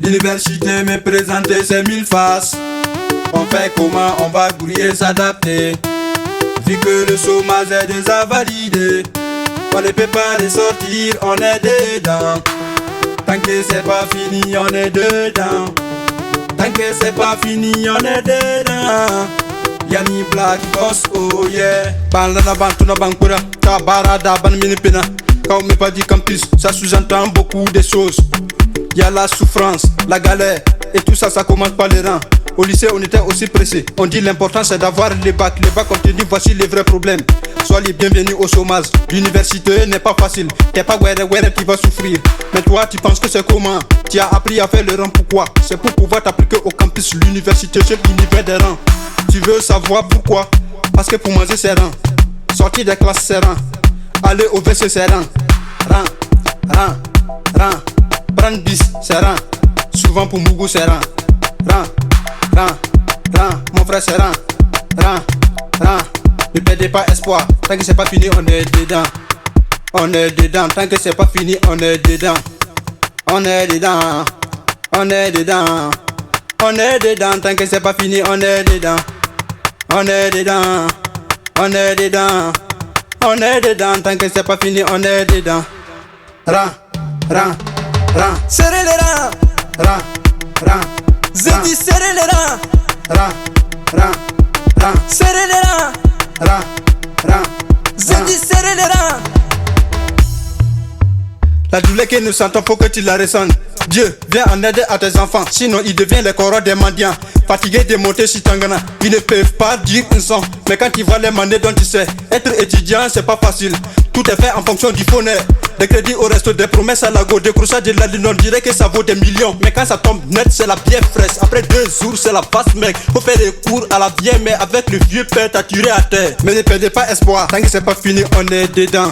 L'université me présentait ses mille faces. On fait comment, on va briller, s'adapter. Vu que le chômage est déjà validé, on ne peut pas les sortir, on est dedans. Tant que c'est pas fini, on est dedans. Tant que c'est pas fini, on est dedans. Yani Black Boss, oh yeah. Balana bantuna bankura, tabarada ban minipina. Quand on me pas du campus, ça sous-entend beaucoup de choses. Y'a la souffrance, la galère, et tout ça, ça commence par les rangs. Au lycée, on était aussi pressé. On dit l'important c'est d'avoir les bacs. Les bacs contenus, voici les vrais problèmes. Sois les bienvenus au chômage. L'université n'est pas facile. T'es pas where qui va souffrir. Mais toi, tu penses que c'est comment? Tu as appris à faire le rang, pourquoi? C'est pour pouvoir t'appliquer au campus. L'université, c'est l'univers des rangs. Tu veux savoir pourquoi? Parce que pour manger, c'est rang. Sortir des classes, c'est rang. Aller au WC, c'est rang. Rang. Prendre bis, c'est rang. Souvent pour Mougou, c'est rang. Rang. Mon frère, c'est rang. Ne perdez pas espoir. Tant que c'est pas fini, on est dedans. On est dedans. Tant que c'est pas fini, on est dedans. On est dedans. On est dedans. On est dedans. Tant que c'est pas fini, on est dedans. On est dedans. On est dedans. On est dedans. Tant que c'est pas fini, on est dedans. Rang. Serrez les rangs. J'ai dit serrez les rangs. Serrez les rangs. J'ai dit serrez les rangs. La douleur que nous sentons, faut que tu la ressentes. Dieu, viens en aide à tes enfants, sinon ils deviennent les coraux des mendiants. Fatigués de monter sur Tangana, ils ne peuvent pas dire un son. Mais quand tu vois les manées dont tu sais, être étudiant c'est pas facile. Tout est fait en fonction du phonère. Des crédits au resto, des promesses à la go, des crochets de la lune, on dirait que ça vaut des millions. Mais quand ça tombe net, c'est la bière fraîche. Après 2 jours, c'est la passe mec. Faut faire des cours à la vieille, mais avec le vieux père t'as tiré à terre. Mais ne perdez pas espoir, tant que c'est pas fini, on est dedans.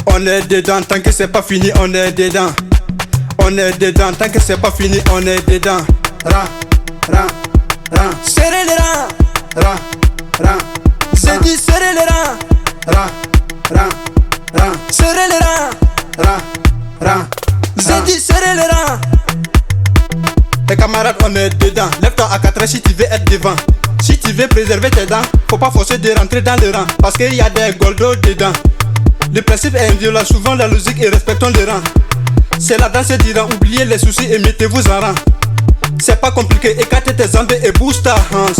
On est dedans, tant que c'est pas fini, on est dedans. On est dedans, tant que c'est pas fini, on est dedans. Rang. Serrez les rangs. J'ai dit serrez les rangs. Serrez les rangs. J'ai dit serrez les rangs. Tes camarades, on est dedans. Lève-toi à 4 heures si tu veux être devant. Si tu veux préserver tes dents, faut pas forcer de rentrer dans le rang. Parce qu'il y a des goldos dedans. Le principe est inviolable, souvent la logique et respectons les rangs. C'est la danse du rang, oubliez les soucis et mettez-vous en rang. C'est pas compliqué, écartez tes jambes et bouge ta hanche.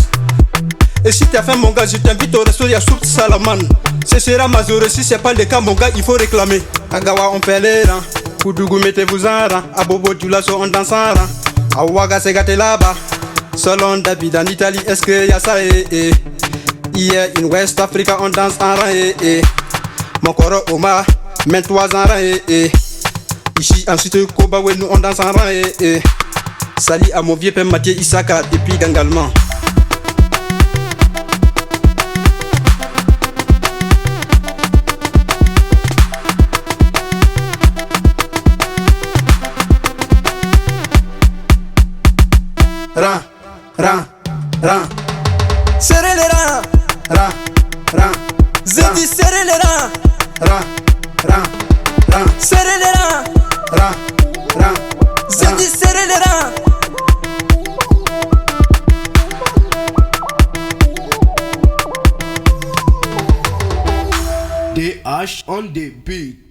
Et si t'as faim mon gars, je t'invite au resto, y'a soupe Salaman. Ce sera majoré, si c'est pas le cas mon gars, il faut réclamer. Agawa on fait les rangs, Koudougou mettez-vous en rang. Abobo Djoulasso on danse en rang. Awaga c'est gâté là-bas. Selon David en Italie, est-ce que y'a ça Hier in West Africa on danse en rang Mon coro Omar, mets-toi en rang Ici ensuite Koba ouais nous on danse en rang Salut à mon vieux père Mathieu Isaka depuis Gangalman. Rang. Serrez les rangs. J'ai dit serrez les rangs. Serrez les rangs. J'ai dit serrez les rangs. DH on the beat.